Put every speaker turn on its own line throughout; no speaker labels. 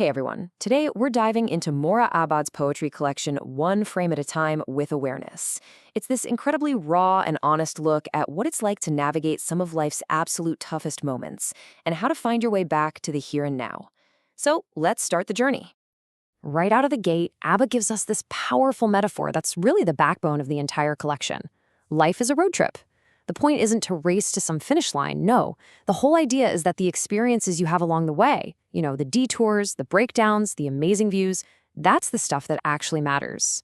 Hey everyone, today we're diving into Mora Abad's poetry collection One Frame at a Time with Awareness. It's this incredibly raw and honest look at what it's like to navigate some of life's absolute toughest moments and how to find your way back to the here and now. So let's start the journey. Right out of the gate, Abba gives us this powerful metaphor that's really the backbone of the entire collection. Life is a road trip. The point isn't to race to some finish line, no. The whole idea is that the experiences you have along the way, the detours, the breakdowns, the amazing views, that's the stuff that actually matters.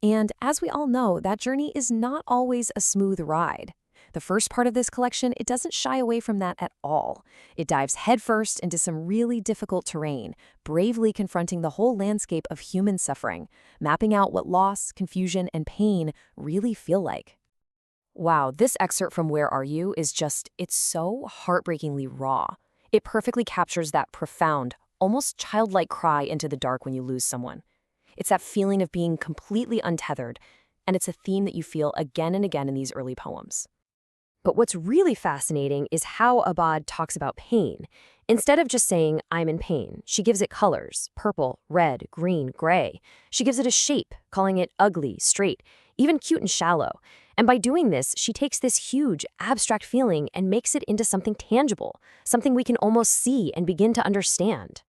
And as we all know, that journey is not always a smooth ride. The first part of this collection, it doesn't shy away from that at all. It dives headfirst into some really difficult terrain, bravely confronting the whole landscape of human suffering, mapping out what loss, confusion, and pain really feel like. Wow, this excerpt from Where Are You is it's so heartbreakingly raw. It perfectly captures that profound, almost childlike cry into the dark when you lose someone. It's that feeling of being completely untethered, and it's a theme that you feel again and again in these early poems. But what's really fascinating is how Abad talks about pain. Instead of just saying, I'm in pain, she gives it colors: purple, red, green, gray. She gives it a shape, calling it ugly, straight, even cute and shallow. And by doing this, she takes this huge, abstract feeling and makes it into something tangible, something we can almost see and begin to understand.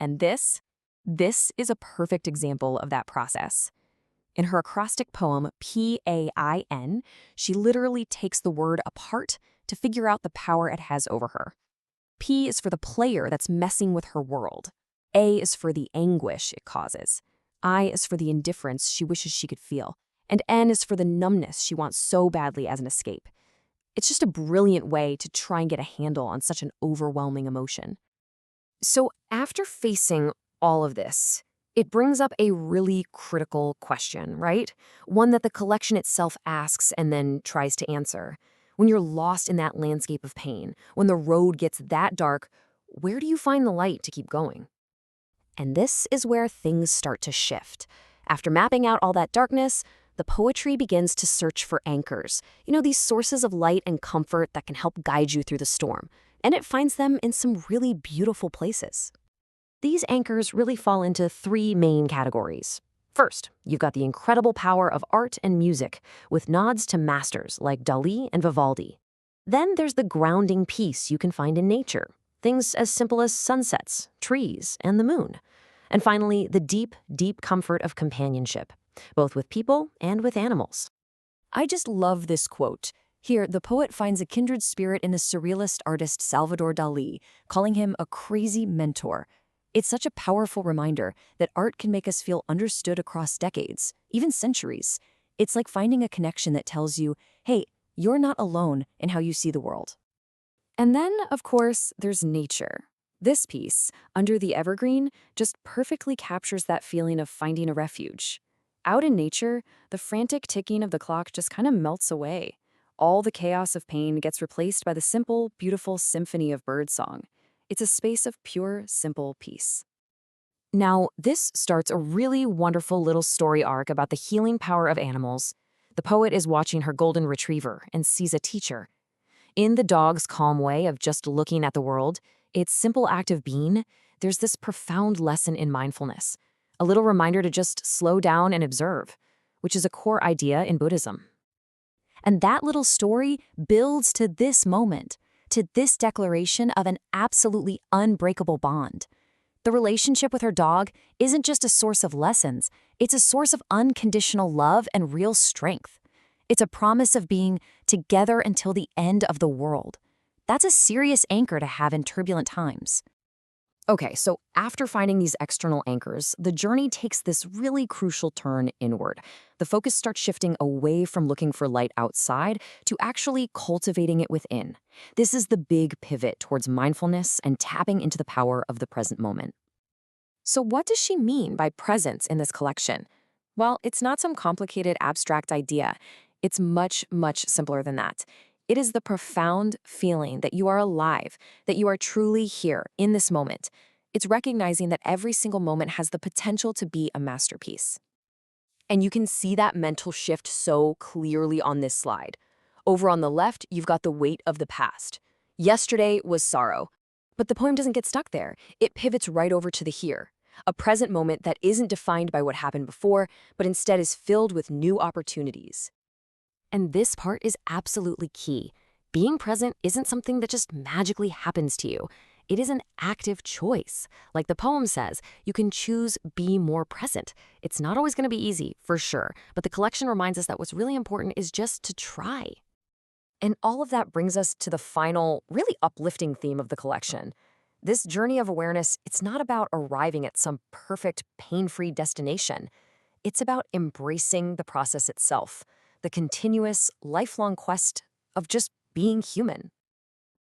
And this is a perfect example of that process. In her acrostic poem, Pain, she literally takes the word apart to figure out the power it has over her. P is for the player that's messing with her world. A is for the anguish it causes. I is for the indifference she wishes she could feel. And N is for the numbness she wants so badly as an escape. It's just a brilliant way to try and get a handle on such an overwhelming emotion. So after facing all of this, it brings up a really critical question, right? One that the collection itself asks and then tries to answer. When you're lost in that landscape of pain, when the road gets that dark, where do you find the light to keep going? And this is where things start to shift. After mapping out all that darkness, the poetry begins to search for anchors, these sources of light and comfort that can help guide you through the storm. And it finds them in some really beautiful places. These anchors really fall into three main categories. First, you've got the incredible power of art and music, with nods to masters like Dali and Vivaldi. Then there's the grounding peace you can find in nature, things as simple as sunsets, trees, and the moon. And finally, the deep, deep comfort of companionship, both with people and with animals. I just love this quote. Here, the poet finds a kindred spirit in the surrealist artist Salvador Dali, calling him a crazy mentor. It's such a powerful reminder that art can make us feel understood across decades, even centuries. It's like finding a connection that tells you, hey, you're not alone in how you see the world. And then, of course, there's nature. This piece, Under the Evergreen, just perfectly captures that feeling of finding a refuge. Out in nature, the frantic ticking of the clock just kind of melts away. All the chaos of pain gets replaced by the simple, beautiful symphony of birdsong. It's a space of pure, simple peace. Now, this starts a really wonderful little story arc about the healing power of animals. The poet is watching her golden retriever and sees a teacher. In the dog's calm way of just looking at the world, its simple act of being, there's this profound lesson in mindfulness, a little reminder to just slow down and observe, which is a core idea in Buddhism. And that little story builds to this moment, to this declaration of an absolutely unbreakable bond. The relationship with her dog isn't just a source of lessons, it's a source of unconditional love and real strength. It's a promise of being together until the end of the world. That's a serious anchor to have in turbulent times. Okay, so after finding these external anchors, the journey takes this really crucial turn inward. The focus starts shifting away from looking for light outside to actually cultivating it within. This is the big pivot towards mindfulness and tapping into the power of the present moment. So what does she mean by presence in this collection? Well, it's not some complicated abstract idea. It's much, much simpler than that. It is the profound feeling that you are alive, that you are truly here in this moment. It's recognizing that every single moment has the potential to be a masterpiece. And you can see that mental shift so clearly on this slide. Over on the left, you've got the weight of the past. Yesterday was sorrow. But the poem doesn't get stuck there. It pivots right over to the here, a present moment that isn't defined by what happened before, but instead is filled with new opportunities. And this part is absolutely key. Being present isn't something that just magically happens to you. It is an active choice. Like the poem says, you can choose be more present. It's not always going to be easy, for sure, but the collection reminds us that what's really important is just to try. And all of that brings us to the final, really uplifting theme of the collection. This journey of awareness, it's not about arriving at some perfect, pain-free destination. It's about embracing the process itself, the continuous, lifelong quest of just being human.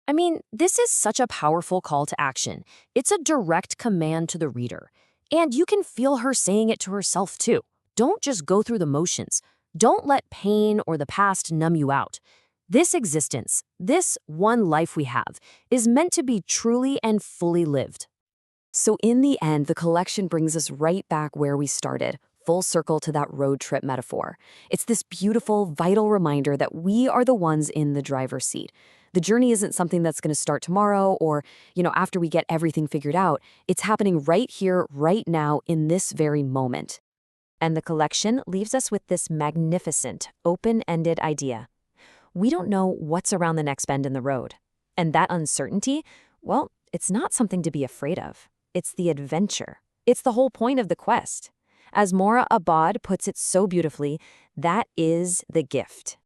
I mean, this is such a powerful call to action. It's a direct command to the reader. And you can feel her saying it to herself, too. Don't just go through the motions. Don't let pain or the past numb you out. This existence, this one life we have, is meant to be truly and fully lived. So in the end, the collection brings us right back where we started, full circle to that road trip metaphor. It's this beautiful, vital reminder that we are the ones in the driver's seat. The journey isn't something that's going to start tomorrow or, after we get everything figured out. It's happening right here, right now, in this very moment. And the collection leaves us with this magnificent, open-ended idea. We don't know what's around the next bend in the road. And that uncertainty, well, it's not something to be afraid of. It's the adventure. It's the whole point of the quest. As Mora Abad puts it so beautifully, that is the gift.